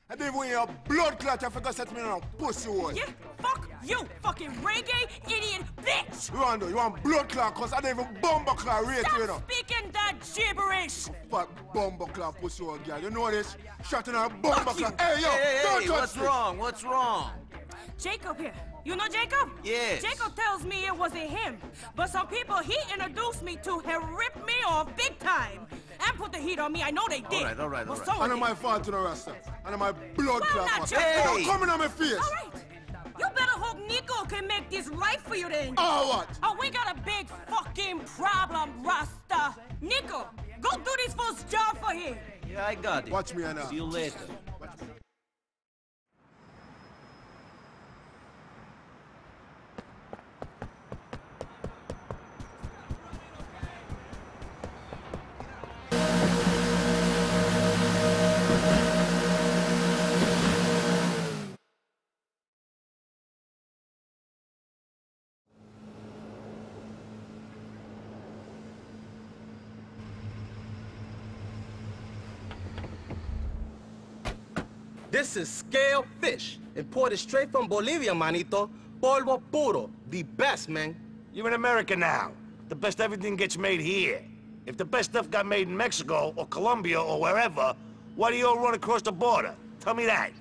And then when you're blood clot, I forgot set me on a pussy hole. Yeah, fuck you, fucking reggae idiot bitch! Rondo, you want blood clot, cause I don't even bumble clot rate you know. Stop speaking that gibberish! Fuck bumble clot pussy hole, girl. You know this? Shot in a bumble clot. Hey, yo, don't touch what's me. wrong? What's wrong? Jacob here. You know Jacob? Yes. Jacob tells me it wasn't him. But some people he introduced me to have ripped me off big time. And put the heat on me. I know they did. All right. I know my fault, you know, Rasta. I know my blood clot. not your Hey, fault. don't come in on my face. All right. You better hope Nico can make this right for you then. Oh, what? Oh, we got a big fucking problem, Rasta. Nico, go do this fool's job for him. Yeah, I got it. Watch me, Anna. See you later. This is scale fish, imported straight from Bolivia, manito. Polvo puro, the best, man. You're in America now. The best everything gets made here. If the best stuff got made in Mexico or Colombia or wherever, why do you all run across the border? Tell me that.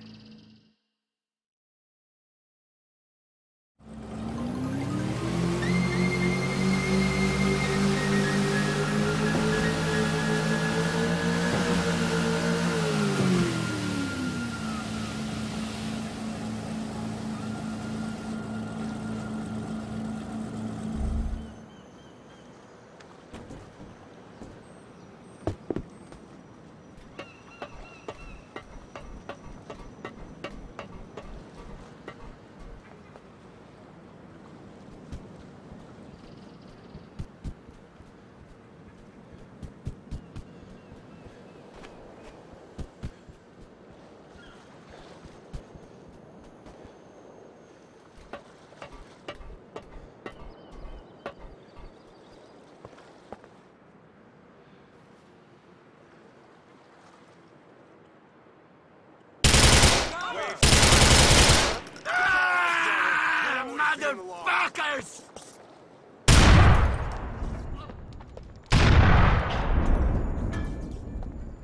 Motherfuckers!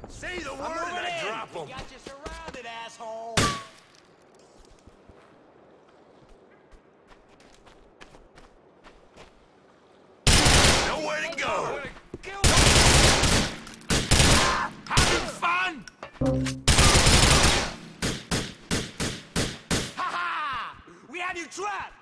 Say the word and I drop them. Got you surrounded, asshole. Nowhere to go. Having fun? Ha ha! We had you trapped.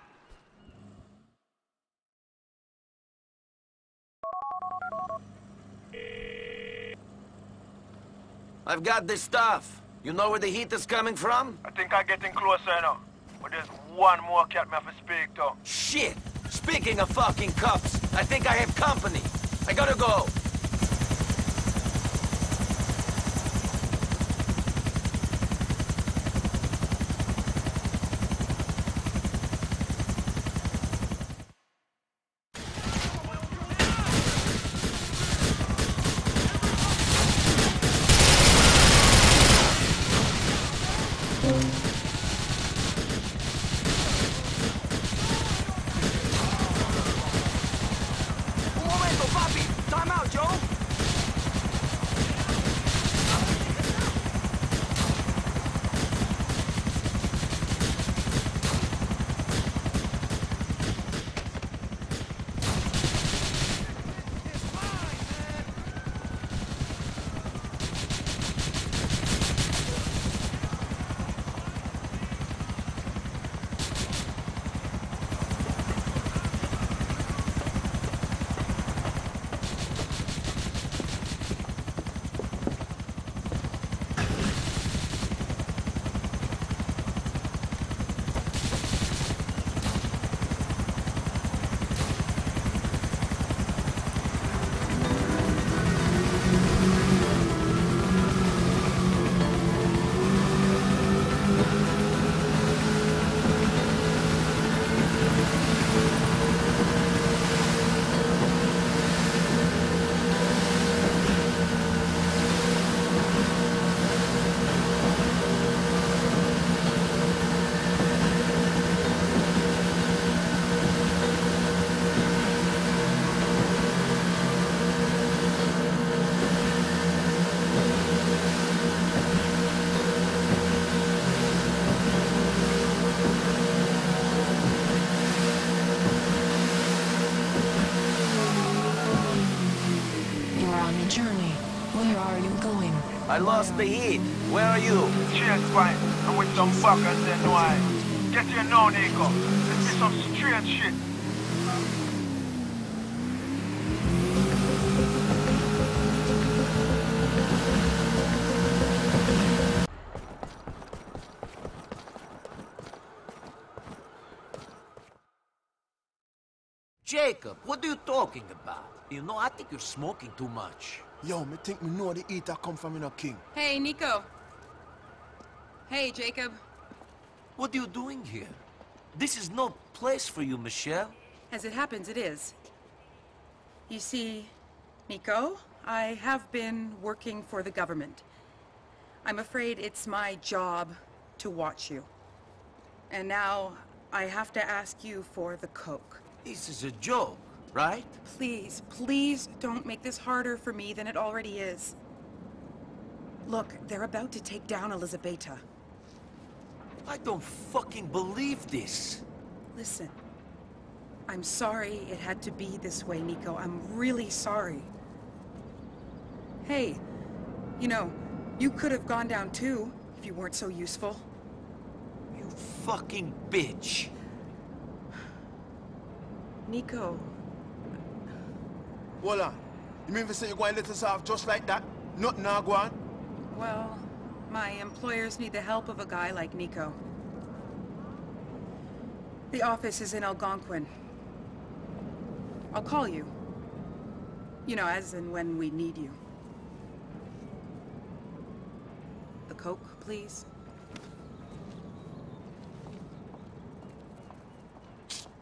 I've got this stuff. You know where the heat is coming from? I think I'm getting closer now. But there's one more cat me have to speak to. Shit! Speaking of fucking cops, I think I have company. I gotta go. Un momento, papi. Time out, Joe. I lost the heat. Where are you? Cheers, Spike. I'm with some fuckers and why. Get here now, Nico. This is some strange shit. Jacob, what are you talking about? You know, I think you're smoking too much. Yo, me think me know the eater come from in a king. Hey, Nico. Hey, Jacob. What are you doing here? This is no place for you, Michelle. As it happens, it is. You see, Nico, I have been working for the government. I'm afraid it's my job to watch you. And now I have to ask you for the coke. This is a joke, right? Please, please don't make this harder for me than it already is. Look, they're about to take down Elizabeta. I don't fucking believe this. Listen, I'm sorry it had to be this way, Nico. I'm really sorry. Hey, you know, you could have gone down too, if you weren't so useful. You fucking bitch. Nico. Hold on. You mean to say you're going to let us off just like that? Nothing now go on? Well, my employers need the help of a guy like Nico. The office is in Algonquin. I'll call you. You know, as and when we need you. The coke, please.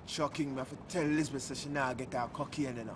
Shocking, me have to tell Elizabeth so she now get her cocaine, you know.